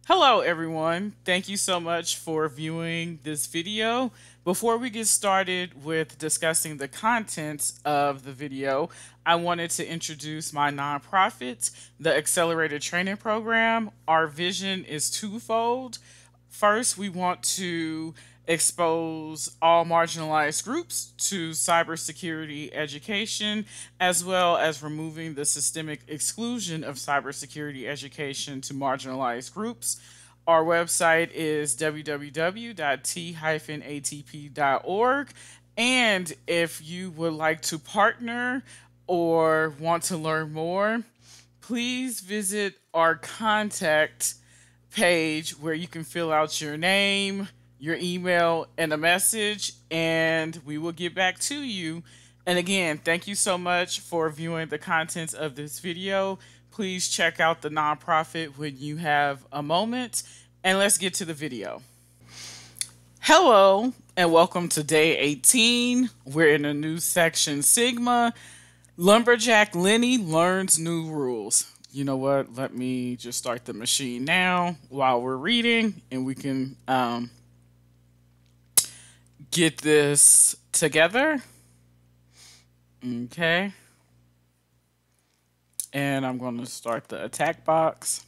Hello everyone. Thank you so much for viewing this video. Before we get started with discussing the contents of the video, I wanted to introduce my nonprofit, the Accelerated Training Program. Our vision is twofold. First, we want to expose all marginalized groups to cybersecurity education, as well as removing the systemic exclusion of cybersecurity education to marginalized groups. Our website is www.t-atp.org. And if you would like to partner or want to learn more, please visit our contact page where you can fill out your name, your email, and a message, and we will get back to you. And again, thank you so much for viewing the contents of this video. Please check out the nonprofit when you have a moment, and let's get to the video. Hello, and welcome to day 18. We're in a new section, Sigma. Lumberjack Lenny learns new rules. You know what? Let me just start the machine now while we're reading, and we can get this together. Okay. And I'm going to start the attack box.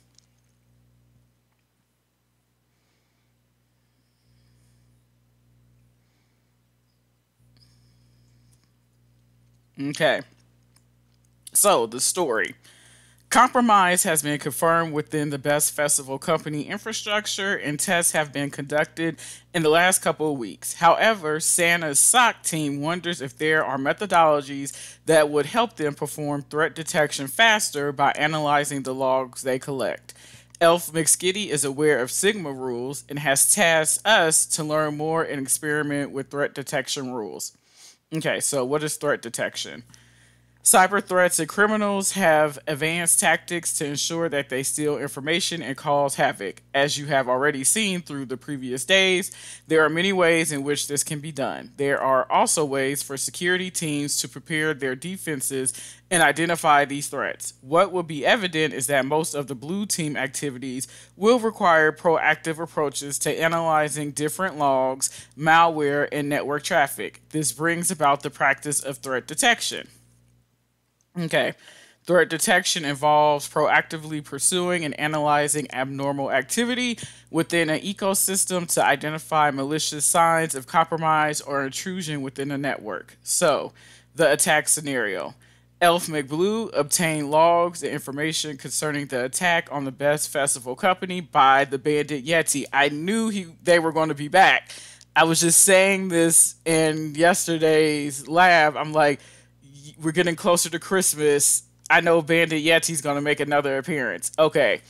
Okay. So, the story. Compromise has been confirmed within the Best Festival Company infrastructure, and tests have been conducted in the last couple of weeks. However, Santa's SOC team wonders if there are methodologies that would help them perform threat detection faster by analyzing the logs they collect. Elf McSkitty is aware of Sigma rules and has tasked us to learn more and experiment with threat detection rules. Okay, so what is threat detection? Cyber threats and criminals have advanced tactics to ensure that they steal information and cause havoc. As you have already seen through the previous days, there are many ways in which this can be done. There are also ways for security teams to prepare their defenses and identify these threats. What will be evident is that most of the blue team activities will require proactive approaches to analyzing different logs, malware, and network traffic. This brings about the practice of threat detection. Okay. Threat detection involves proactively pursuing and analyzing abnormal activity within an ecosystem to identify malicious signs of compromise or intrusion within a network. So, the attack scenario. Elf McBlue obtained logs and information concerning the attack on the Best Festival Company by the Bandit Yeti. I knew they were going to be back. I was just saying this in yesterday's lab. I'm like, we're getting closer to Christmas. I know Bandit Yeti's going to make another appearance. Okay.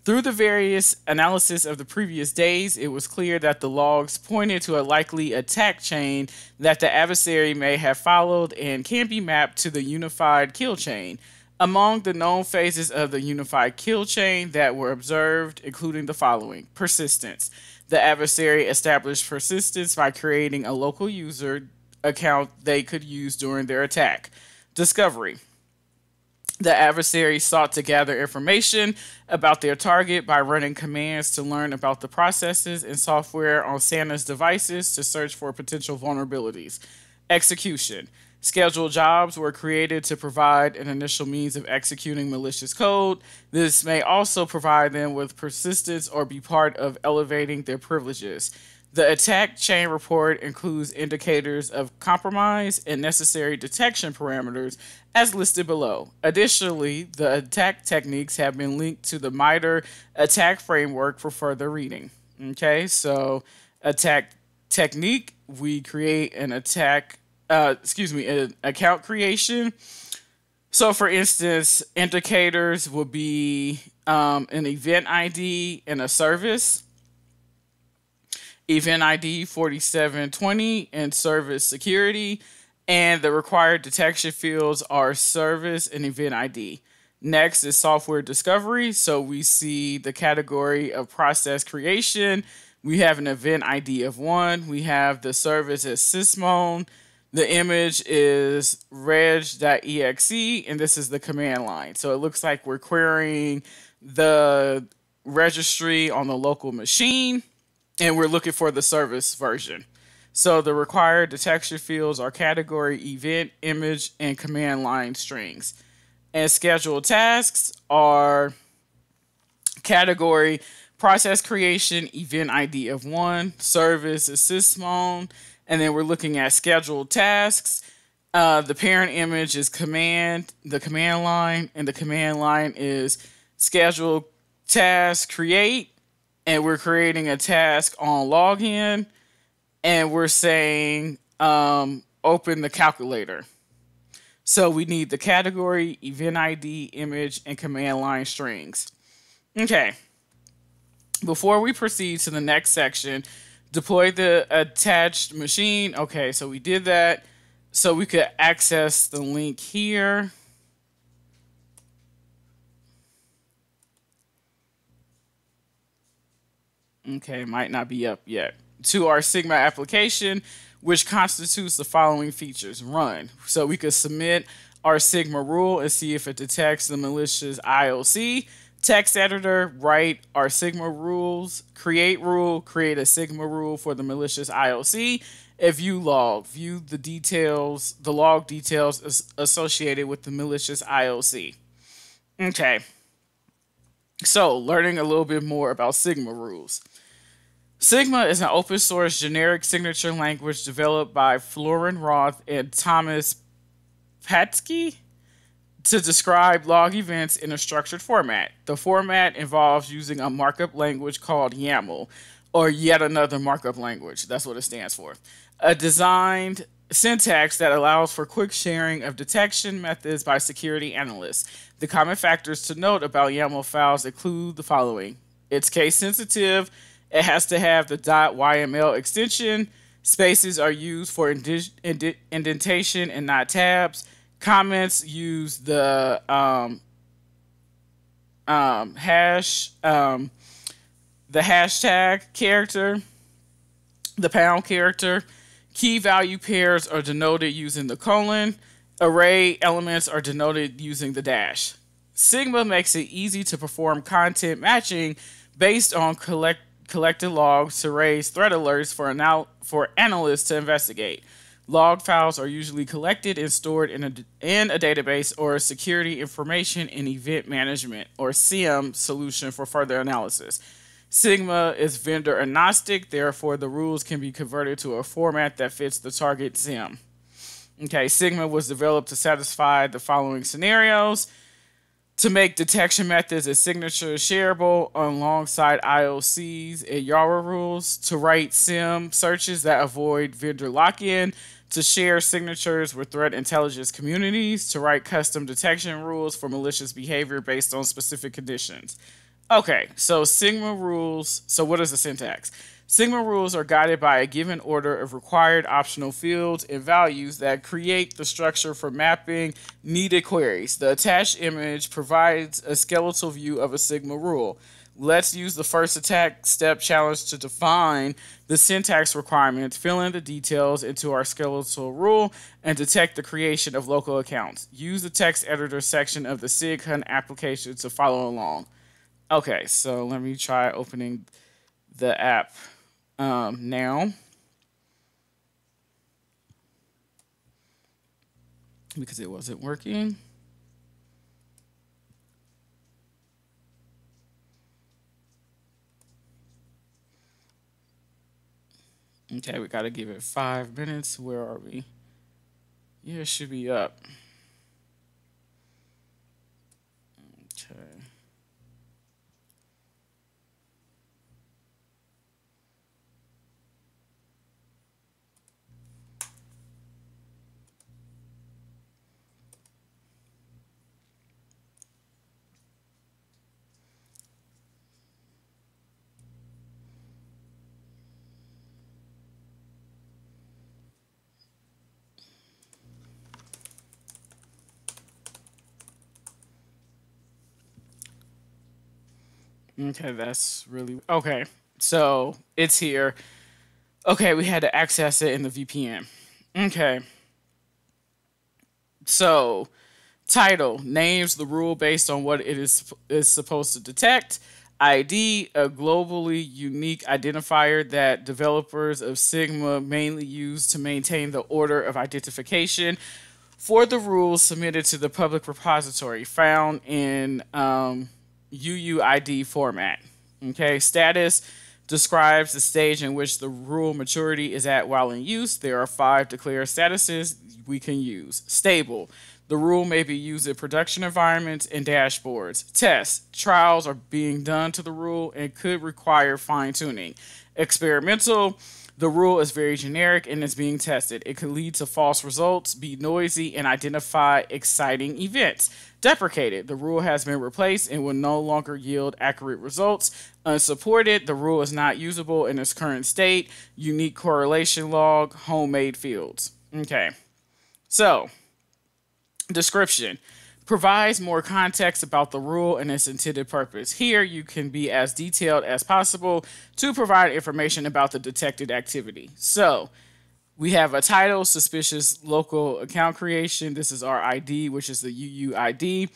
Through the various analysis of the previous days, it was clear that the logs pointed to a likely attack chain that the adversary may have followed and can be mapped to the unified kill chain. Among the known phases of the unified kill chain that were observed, including the following. Persistence. The adversary established persistence by creating a local user account they could use during their attack. Discovery. The adversary sought to gather information about their target by running commands to learn about the processes and software on Santa's devices to search for potential vulnerabilities. Execution. Scheduled jobs were created to provide an initial means of executing malicious code. This may also provide them with persistence or be part of elevating their privileges. The attack chain report includes indicators of compromise and necessary detection parameters as listed below. Additionally, the attack techniques have been linked to the MITRE attack framework for further reading. Okay, so attack technique, we create an an account creation. So for instance, indicators will be an event ID and a service. Event ID 4720 and service security, and the required detection fields are service and event ID. Next is software discovery. So we see the category of process creation. We have an event ID of 1. We have the service as sysmon. The image is reg.exe, and this is the command line. So it looks like we're querying the registry on the local machine, and we're looking for the service version. So the required detection fields are category, event, image, and command line strings. And scheduled tasks are category, process creation, event ID of one, service is sysmon, and then we're looking at scheduled tasks. The parent image is the command line, and the command line is scheduled task create, and we're creating a task on login, and we're saying open the calculator. So we need the category, event ID, image, and command line strings. Okay. Before we proceed to the next section, deploy the attached machine. Okay, so we did that. So we could access the link here. Okay, might not be up yet. To our Sigma application, which constitutes the following features. Run. So we could submit our Sigma rule and see if it detects the malicious IOC. Text editor, write our Sigma rules. Create rule, create a Sigma rule for the malicious IOC. And view log, view the details, the log details associated with the malicious IOC. Okay. So, learning a little bit more about Sigma rules. Sigma is an open source generic signature language developed by Florin Roth and Thomas Patsky to describe log events in a structured format. The format involves using a markup language called YAML, or yet another markup language. That's what it stands for. A designed syntax that allows for quick sharing of detection methods by security analysts. The common factors to note about YAML files include the following. It's case sensitive. It has to have the .yml extension. Spaces are used for indentation and not tabs. Comments use the the hashtag character, the pound character. Key value pairs are denoted using the colon. Array elements are denoted using the dash. Sigma makes it easy to perform content matching based on collected logs to raise threat alerts for analysts to investigate. Log files are usually collected and stored in a database or a security information and event management or SIEM solution for further analysis. Sigma is vendor agnostic, therefore the rules can be converted to a format that fits the target SIEM. Okay, Sigma was developed to satisfy the following scenarios: to make detection methods and signatures shareable alongside IOCs and YARA rules, to write SIEM searches that avoid vendor lock-in, to share signatures with threat intelligence communities, to write custom detection rules for malicious behavior based on specific conditions. Okay, so Sigma rules. So what is the syntax? Sigma rules are guided by a given order of required optional fields and values that create the structure for mapping needed queries. The attached image provides a skeletal view of a Sigma rule. Let's use the first attack step challenge to define the syntax requirements, fill in the details into our skeletal rule, and detect the creation of local accounts. Use the text editor section of the SigHunt application to follow along. Okay, so let me try opening the app now, because it wasn't working. Okay, we got to give it 5 minutes. Where are we? Yeah, it should be up. Okay. Okay, that's really okay. So it's here. Okay, we had to access it in the VPN. Okay, so title names the rule based on what it is supposed to detect. ID, a globally unique identifier that developers of Sigma mainly use to maintain the order of identification for the rules submitted to the public repository found in UUID format. Okay, status describes the stage in which the rule maturity is at while in use. There are 5 declared statuses we can use. Stable. The rule may be used in production environments and dashboards. Tests. Trials are being done to the rule and could require fine tuning. Experimental. The rule is very generic and is being tested. It could lead to false results, be noisy, and identify exciting events. Deprecated. The rule has been replaced and will no longer yield accurate results. Unsupported. The rule is not usable in its current state. Unique correlation log. Homemade fields. Okay. So, description provides more context about the rule and its intended purpose. Here, you can be as detailed as possible to provide information about the detected activity. So, we have a title, suspicious local account creation. This is our ID, which is the UUID.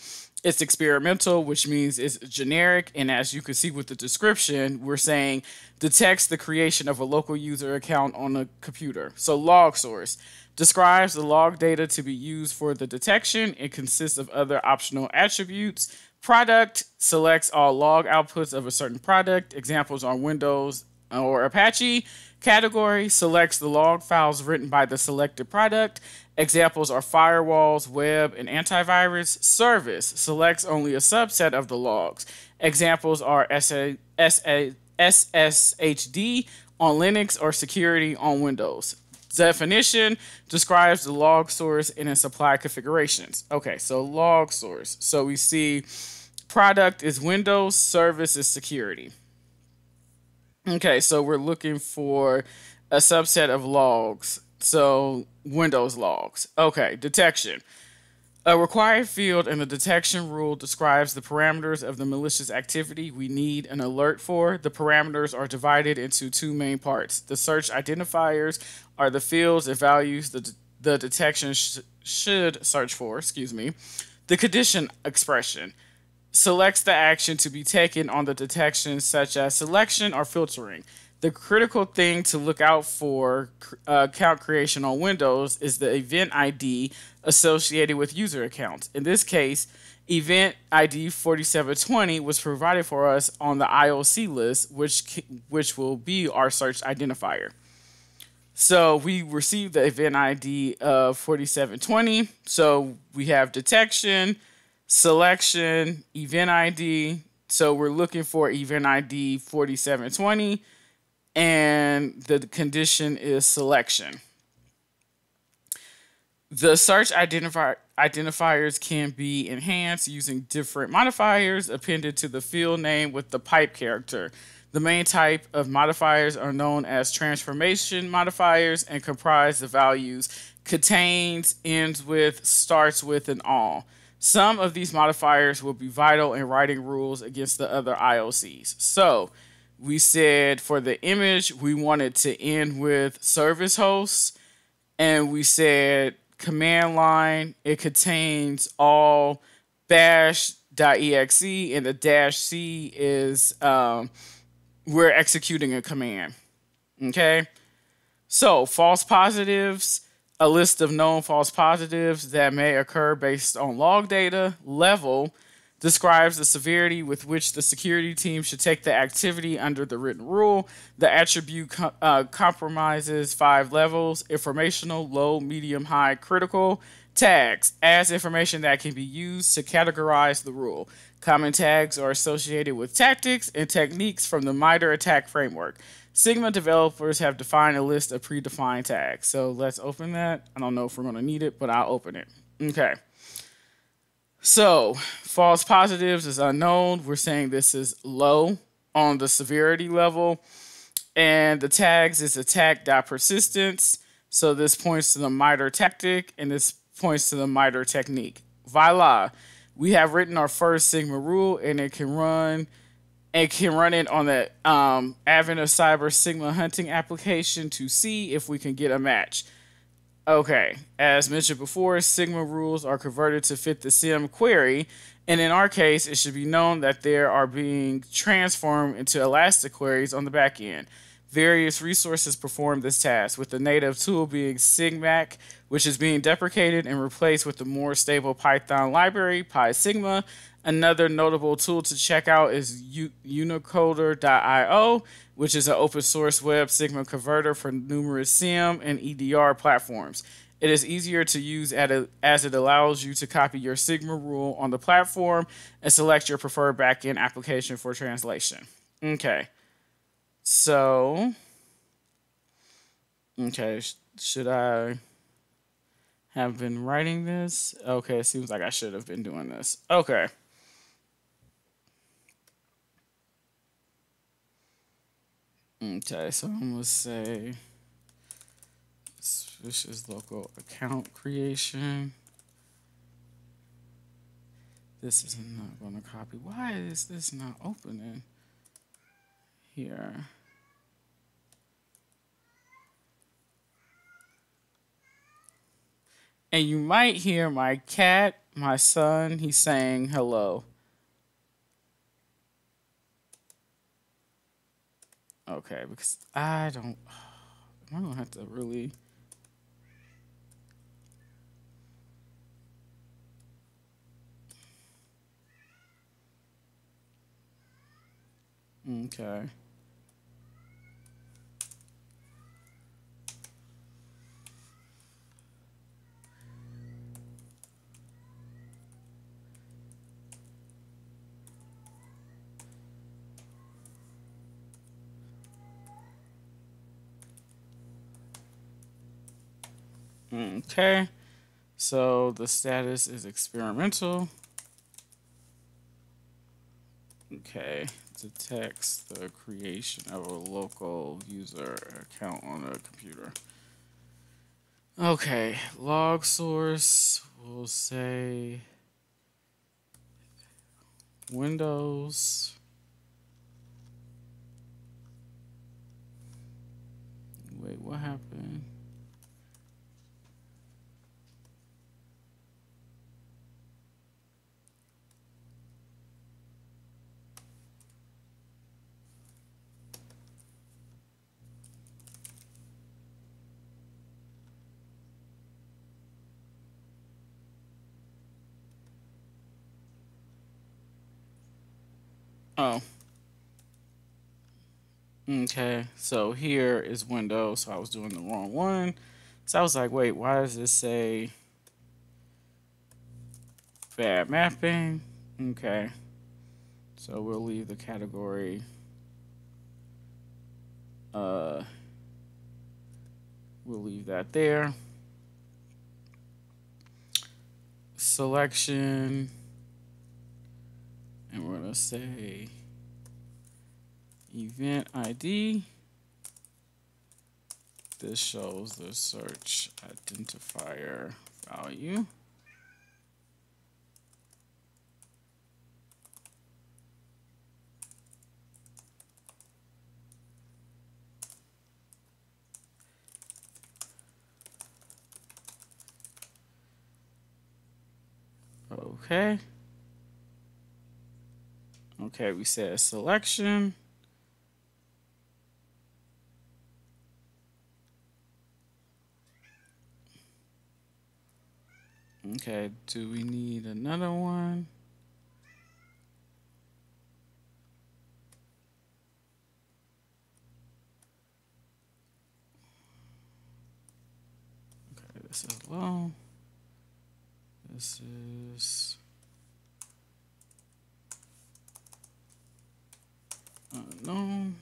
It's experimental, which means it's generic. And as you can see with the description, we're saying detects the creation of a local user account on a computer. So log source describes the log data to be used for the detection. It consists of other optional attributes. Product selects all log outputs of a certain product. Examples are Windows or Apache. Category selects the log files written by the selected product. Examples are firewalls, web, and antivirus. Service selects only a subset of the logs. Examples are SSHD on Linux or security on Windows. Definition describes the log source and its applied configurations. Okay, so log source. So we see product is Windows, service is security. Okay, so we're looking for a subset of logs. So Windows logs. Okay, detection. A required field in the detection rule describes the parameters of the malicious activity we need an alert for. The parameters are divided into 2 main parts. The search identifiers are the fields and values the detection should search for. The condition expression selects the action to be taken on the detection, such as selection or filtering. The critical thing to look out for account creation on Windows is the event ID associated with user accounts. In this case, event ID 4720 was provided for us on the IOC list, which will be our search identifier. So we received the event ID of 4720. So we have detection, selection, event ID. So we're looking for event ID 4720. And the condition is selection. The search identifiers can be enhanced using different modifiers appended to the field name with the pipe character. The main type of modifiers are known as transformation modifiers and comprise the values contains, ends with, starts with, and all. Some of these modifiers will be vital in writing rules against the other IOCs. So, we said for the image, we wanted to end with service hosts. And we said command line, it contains all bash.exe. And the -c is we're executing a command. Okay? So false positives, a list of known false positives that may occur based on log data. Level describes the severity with which the security team should take the activity under the written rule. The attribute compromises 5 levels: informational, low, medium, high, critical. Tags adds information that can be used to categorize the rule. Common tags are associated with tactics and techniques from the MITRE ATT&CK framework. Sigma developers have defined a list of predefined tags. So let's open that. I don't know if we're going to need it, but I'll open it. Okay. So, false positives is unknown. We're saying this is low on the severity level. And the tags is attack.persistence. So this points to the MITRE tactic, and this points to the MITRE technique. Voila. We have written our first Sigma rule, and it can run it on the Advent of Cyber Sigma hunting application to see if we can get a match. Okay, as mentioned before, Sigma rules are converted to fit the sim query, and in our case, it should be known that they are being transformed into Elastic queries on the back end. Various resources perform this task, with the native tool being Sigmac, which is being deprecated and replaced with the more stable Python library, PySigma. Another notable tool to check out is unicoder.io, which is an open source web Sigma converter for numerous SIM and EDR platforms. It is easier to use as it allows you to copy your Sigma rule on the platform and select your preferred backend application for translation. Okay, so, okay, should I have been writing this? Okay, it seems like I should have been doing this. Okay. Okay, so I'm gonna say suspicious local account creation. This is not gonna copy. Why is this not opening here? And you might hear my cat, my son, he's saying hello. Okay, because I don't. I'm gonna have to really. Okay. Okay. So the status is experimental. Okay. Detects the creation of a local user account on a computer. Okay. Log source. We'll say Windows. Wait, what happened? Oh, okay. So here is Windows. So I was doing the wrong one. So I was like, wait, why does this say bad mapping? Okay. So we'll leave the category. Uh, we'll leave that there. Selection. And we're going to say event ID. This shows the search identifier value. Okay. Okay, we said selection. Okay, do we need another one? Okay, this is low. This is unknown.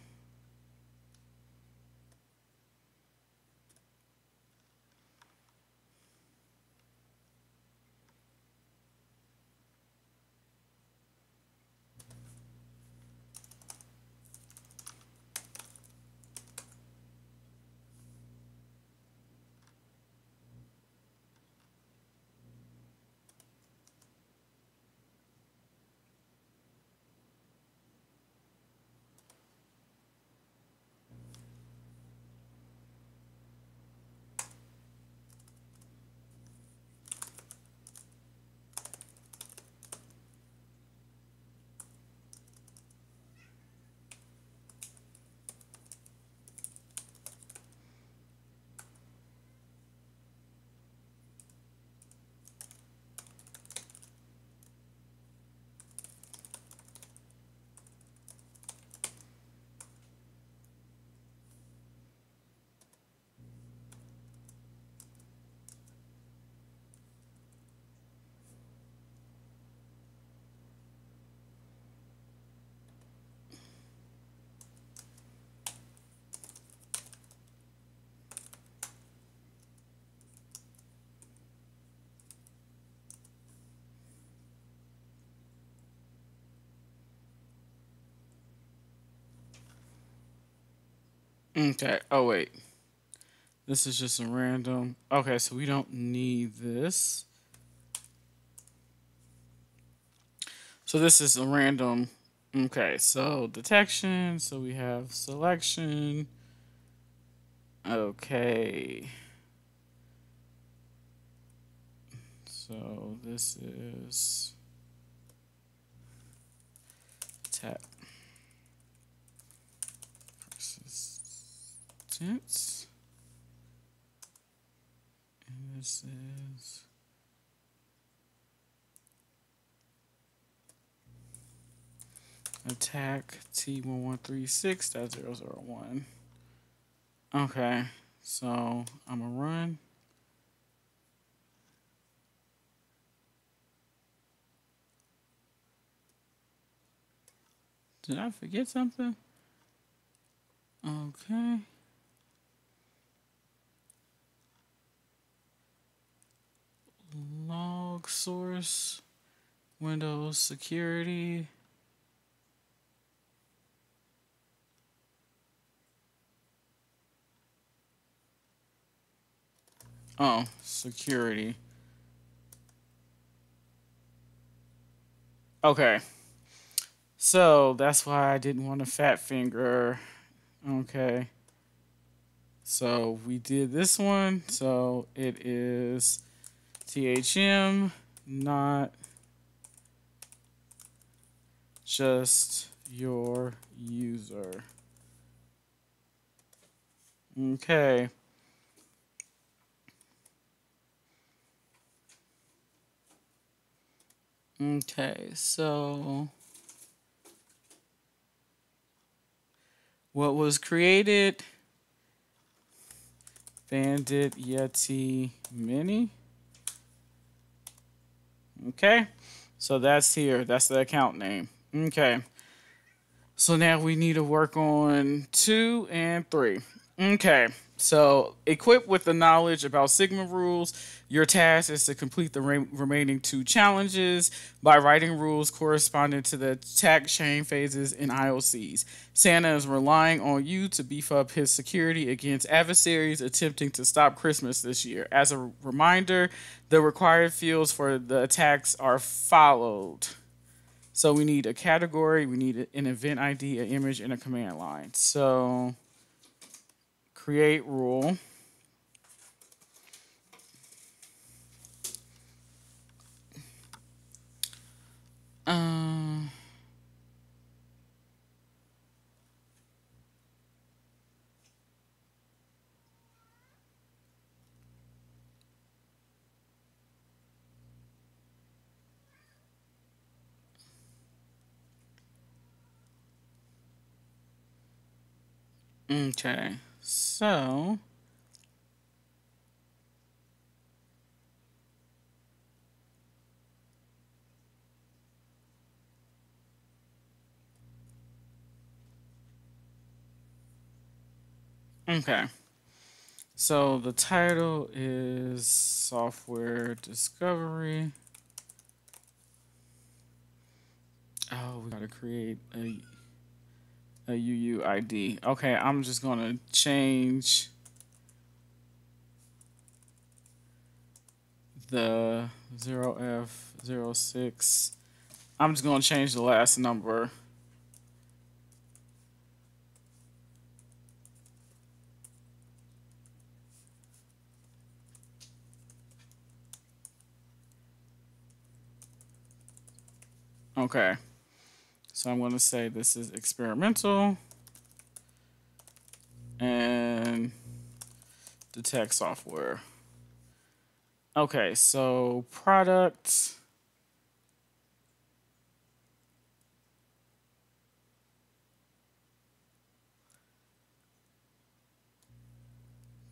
Okay. Oh wait. This is just a random. Okay, so we don't need this. So this is a random. Okay, so detection. So we have selection. Okay. So this is tap persistence. And this is attack T1136.001. Okay, so I'm gonna run. Did I forget something? Okay. Log source, Windows security. Oh, security. Okay. So that's why I didn't want a fat finger. Okay. So we did this one. So it is THM, not just your user. Okay. Okay, so what was created? Bandit Yeti Mini. Okay, so that's here. That's the account name. Okay, so now we need to work on 2 and 3. Okay, so equipped with the knowledge about Sigma rules, your task is to complete the remaining 2 challenges by writing rules corresponding to the attack chain phases in IOCs. Santa is relying on you to beef up his security against adversaries attempting to stop Christmas this year. As a reminder, the required fields for the attacks are followed. So we need a category, we need an event ID, an image, and a command line. So create rule. Um, okay, so okay. So the title is software discovery. Oh, we gotta create a UUID. Okay, I'm just gonna change the 0F06. I'm just gonna change the last number. Okay, so I'm gonna say this is experimental and detect software. Okay, so product.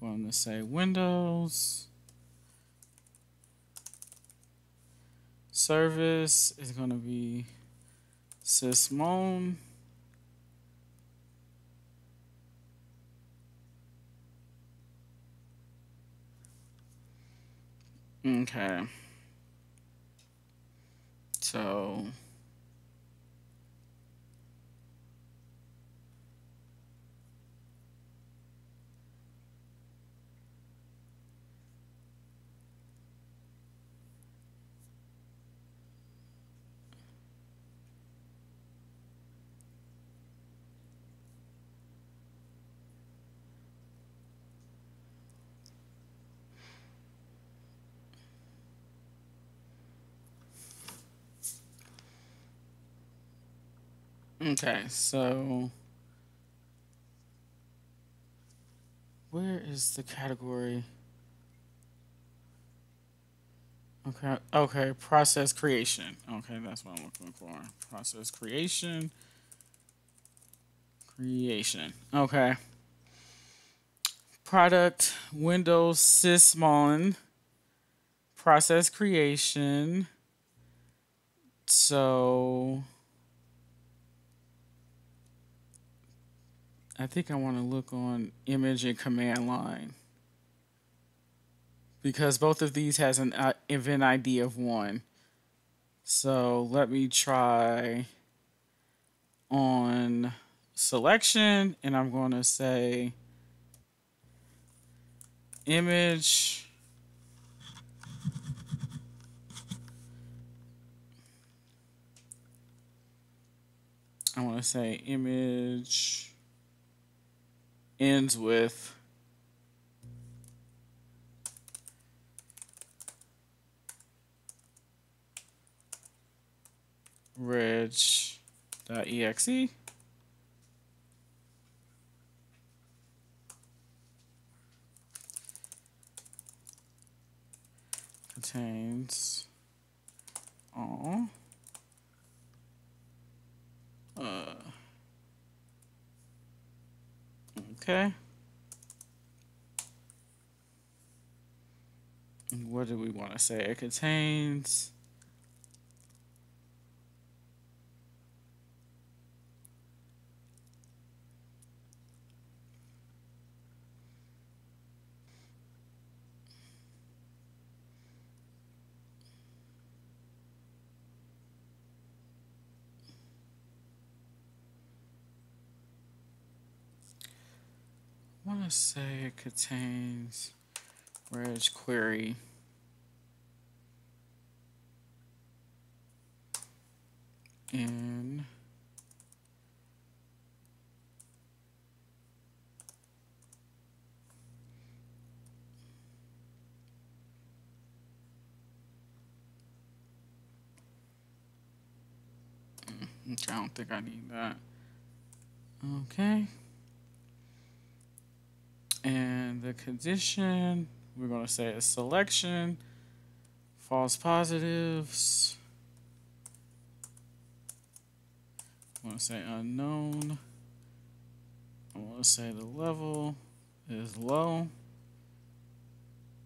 I'm going to say Windows. Service is going to be sysmon. Okay. So Okay, so where is the category? Okay, okay, process creation. Okay, that's what I'm looking for. Process creation. Creation. Okay. Product Windows Sysmon. Process creation. So I think I want to look on image and command line because both of these has an event ID of 1. So let me try on selection, and I'm going to say image. I want to say image ends with reg.exe. Contains all okay. What do we want to say? It contains I want to say it contains reg query in okay, I don't think I need that. Okay. And the condition, we're going to say a selection, false positives. I want to say unknown. I want to say the level is low.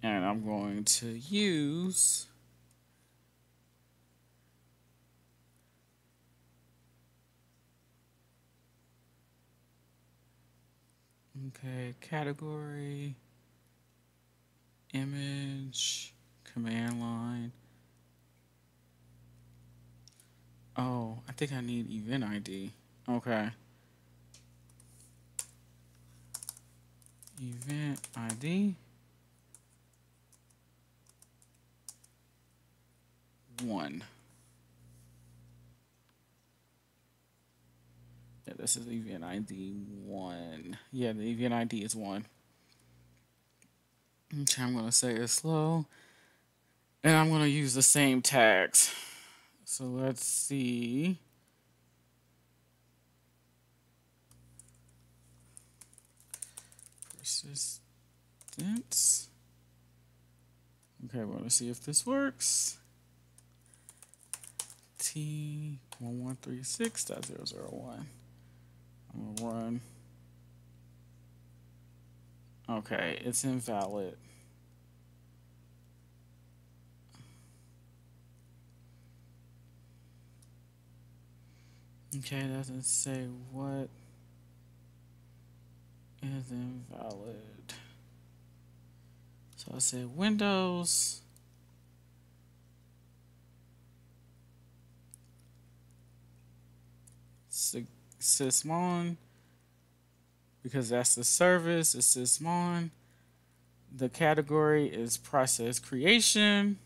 And I'm going to use okay, category, image, command line. Oh, I think I need event ID. Okay. Event ID 1. Yeah, this is event ID 1. Yeah, the event ID is 1. Okay, I'm going to say it's slow. And I'm going to use the same tags. So let's see. Persistence. Okay, we're going to see if this works. T1136.001. I'm going to run. Okay, it's invalid. Okay, it doesn't say what is invalid. So I say Windows. Sysmon, because that's the service, it's Sysmon. The category is process creation.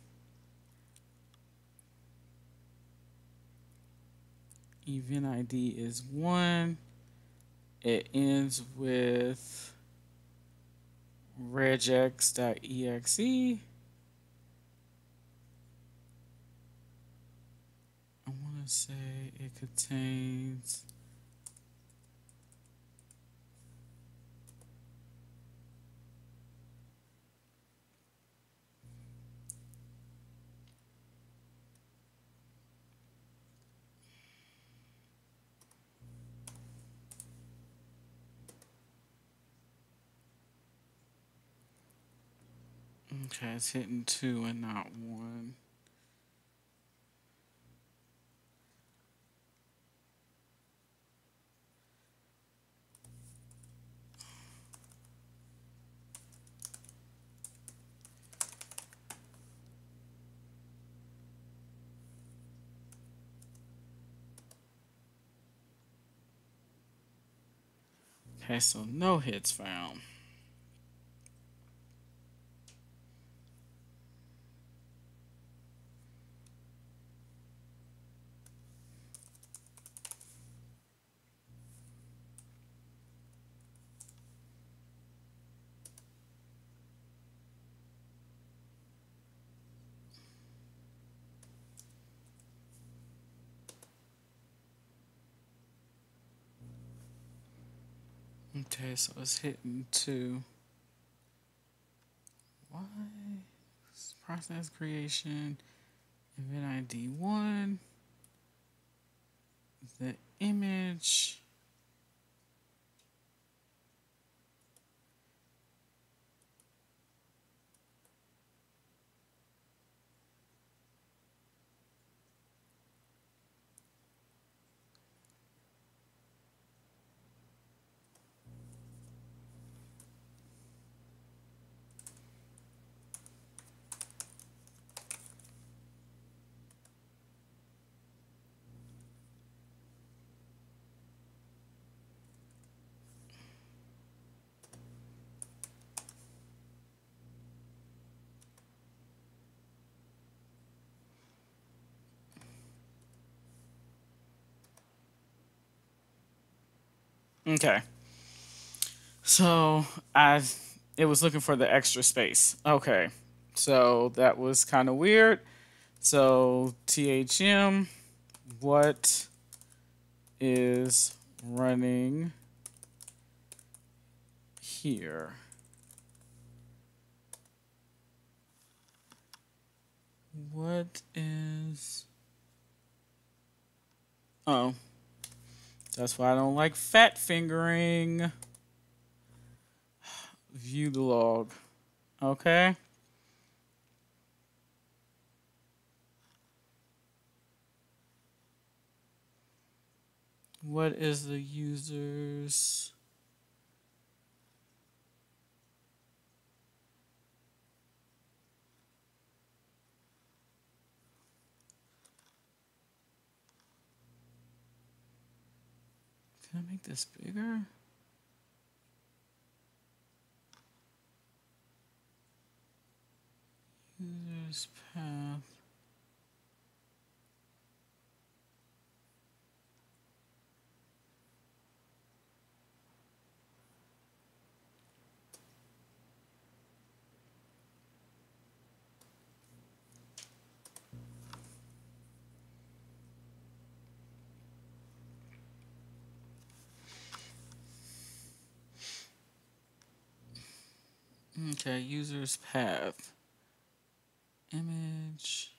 Event ID is 1. It ends with regex.exe. I want to say it contains Okay, it's hitting two and not one. Okay, so no hits found. Okay, so it's hitting two. Why? Process creation. Event ID 1. The image. Okay. So I it was looking for the extra space. Okay. So that was kind of weird. So THM, what is running here? What is Oh, that's why I don't like fat fingering. View the log. Okay. What is the user's Can I make this bigger? User's path. Okay, user's path. Image.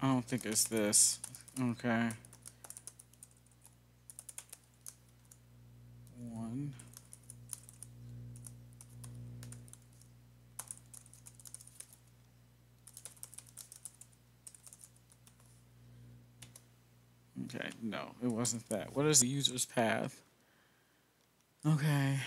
I don't think it's this. Okay. One. Okay, no, it wasn't that. What is the user's path? Okay.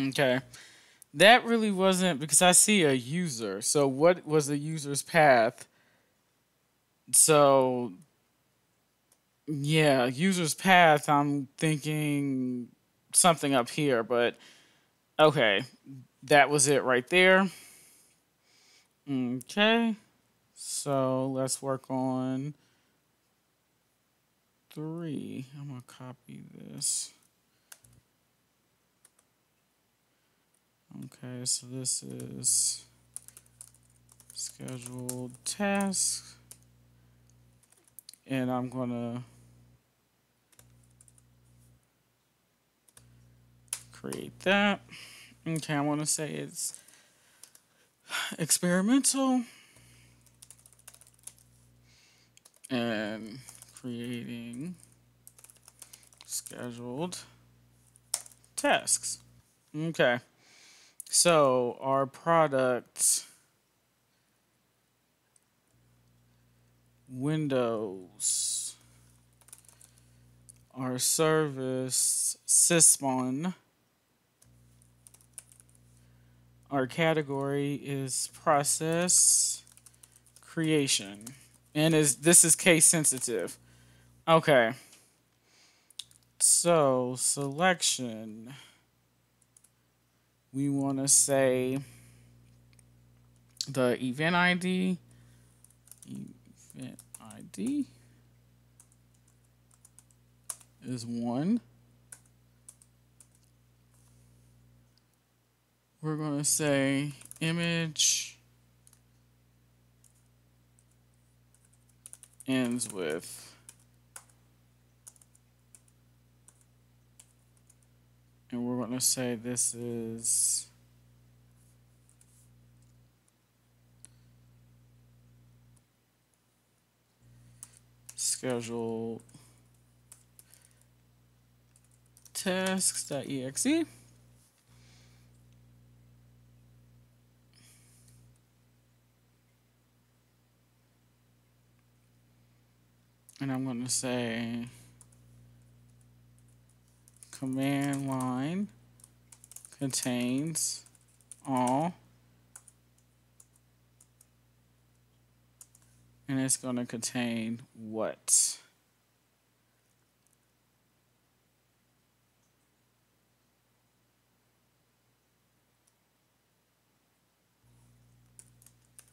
Okay. That really wasn't because I see a user. So what was the user's path? So yeah, user's path, I'm thinking something up here, but Okay, that was it right there. Okay, so let's work on 3. I'm gonna copy this. Okay, so this is scheduled task, and I'm gonna create that. Okay, I want to say it's experimental and creating scheduled tasks. Okay, so our product Windows, our service Sysmon, our category is process creation, and is this is case sensitive. Okay, so selection, we want to say the event ID. Event ID is 1. We're going to say image ends with, and we're going to say this is scheduled tasks.exe. And I'm going to say command line contains all, and it's going to contain what?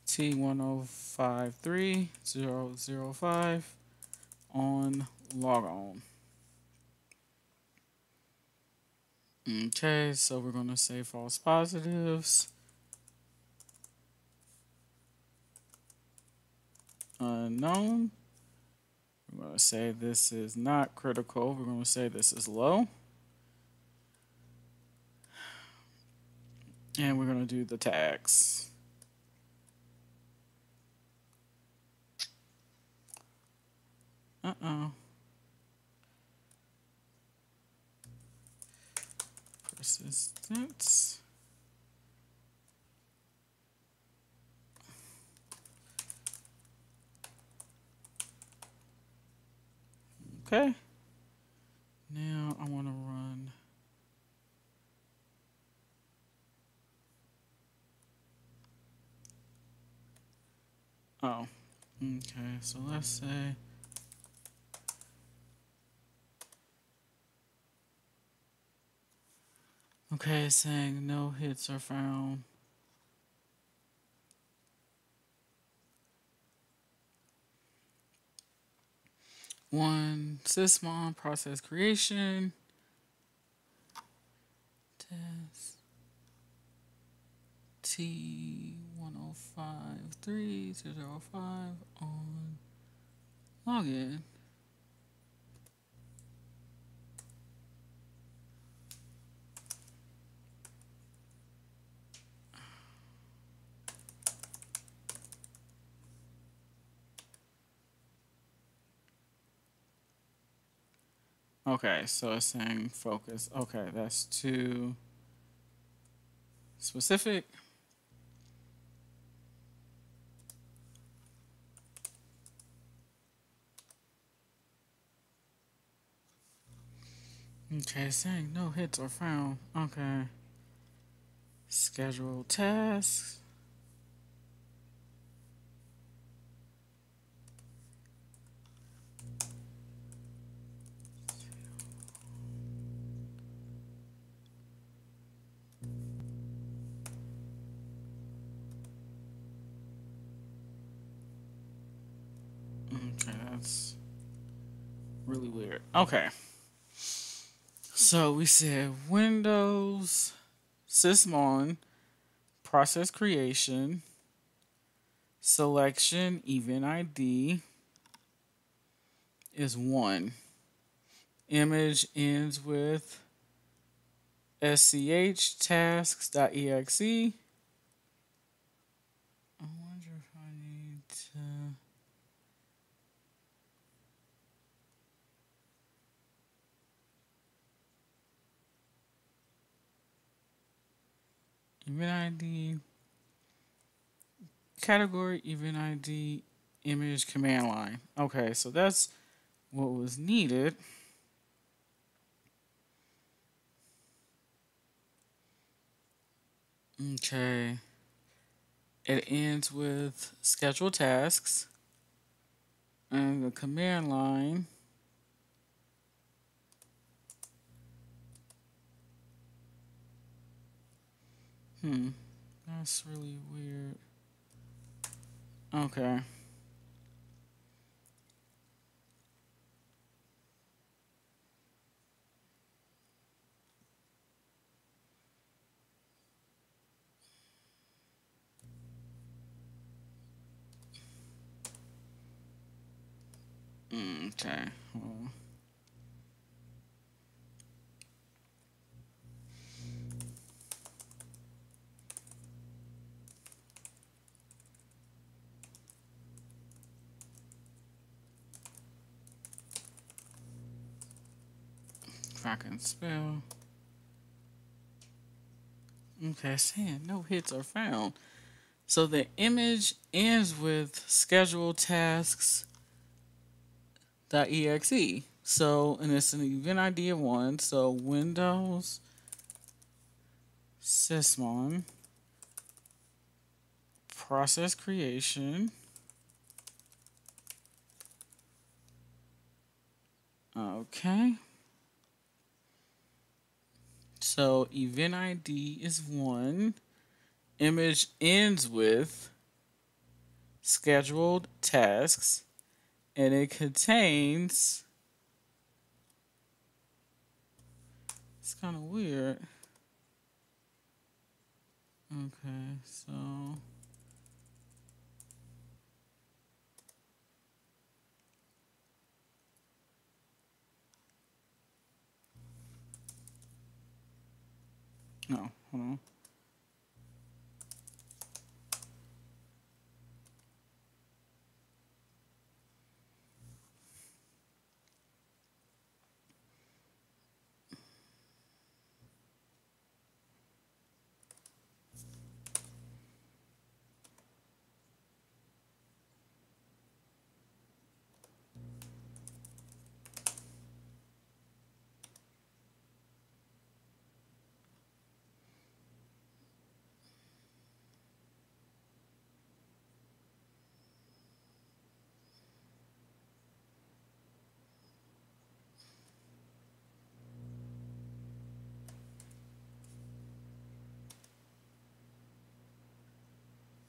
T1053005 on log on. Okay, so we're going to say false positives, unknown. We're going to say this is not critical. We're going to say this is low. And we're going to do the tags. Uh-oh. Persistence. Okay. Now I want to run. Oh. Okay, so let's say okay, it's saying no hits are found. One sysmon process creation. Test T1053005 on login. Okay, so it's saying focus. Okay, that's too specific. Okay, saying no hits are found. Okay. Schedule tasks. That's really weird. Okay. So we said Windows, Sysmon, process creation, selection, event ID is 1. Image ends with sch tasks.exe. I wonder if I need to. Event ID, category, event ID, image, command line. Okay, so that's what was needed. Okay. It ends with schedule tasks and the command line. That's really weird. Okay. Okay. Well, if I can spell. Okay, saying no hits are found. So the image ends with schedule tasks.exe. So, and it's an event ID of 1. So Windows Sysmon process creation. Okay. So event ID is 1. Image ends with scheduled tasks, and it contains. It's kind of weird. Okay, so. No, hold on.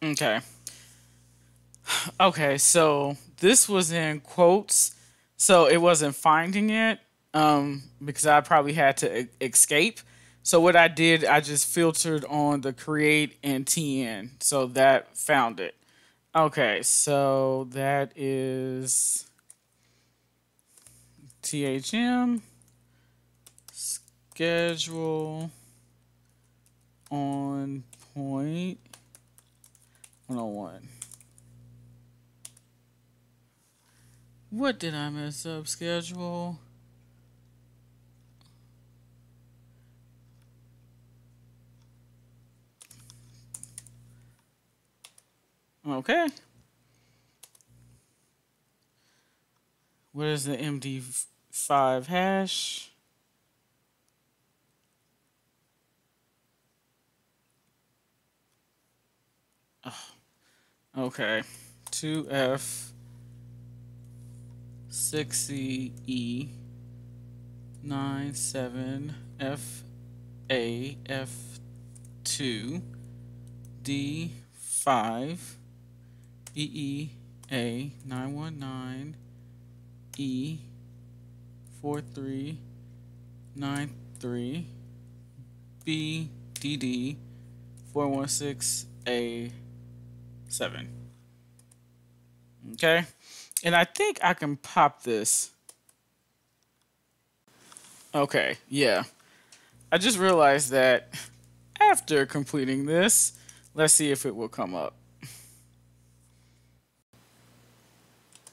Okay. Okay, so this was in quotes, so it wasn't finding it because I probably had to escape. So what I did, I just filtered on the create and TN, so that found it. Okay, so that is THM schedule on point 101. What did I mess up? Schedule. Okay. What is the MD5 hash? Okay. 2F 6CE 97FAF2 D5 EEA 919 E4393 BDD 416A7. Okay. And I think I can pop this. Okay, yeah. I just realized that after completing this, let's see if it will come up.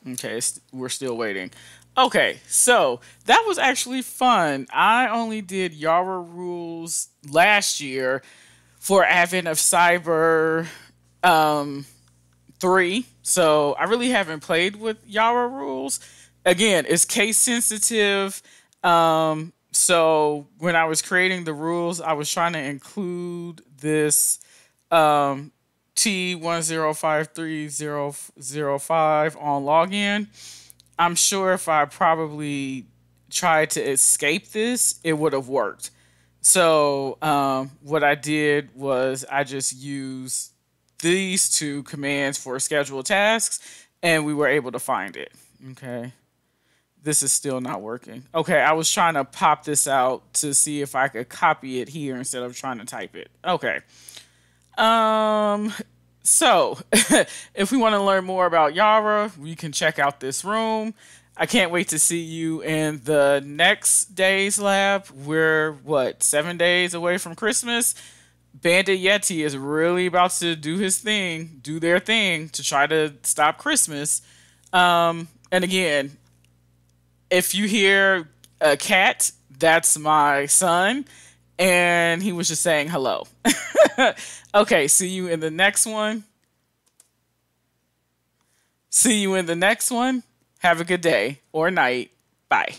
Okay, we're still waiting. Okay, so that was actually fun. I only did Yara rules last year for Advent of Cyber 3. So I really haven't played with Yara rules. Again, it's case sensitive. So when I was creating the rules, I was trying to include this T1053005 on login. I'm sure if I probably tried to escape this, it would have worked. So what I did was I just used these two commands for scheduled tasks, and we were able to find it. Okay. This is still not working. Okay, I was trying to pop this out to see if I could copy it here instead of trying to type it. Okay. So if we want to learn more about Yara, we can check out this room. I can't wait to see you in the next day's lab. We're 7 days away from Christmas. Bandit Yeti is really about to do their thing to try to stop Christmas. And again, if you hear a cat, that's my son, and he was just saying hello. Okay, see you in the next one. See you in the next one. Have a good day or night. Bye.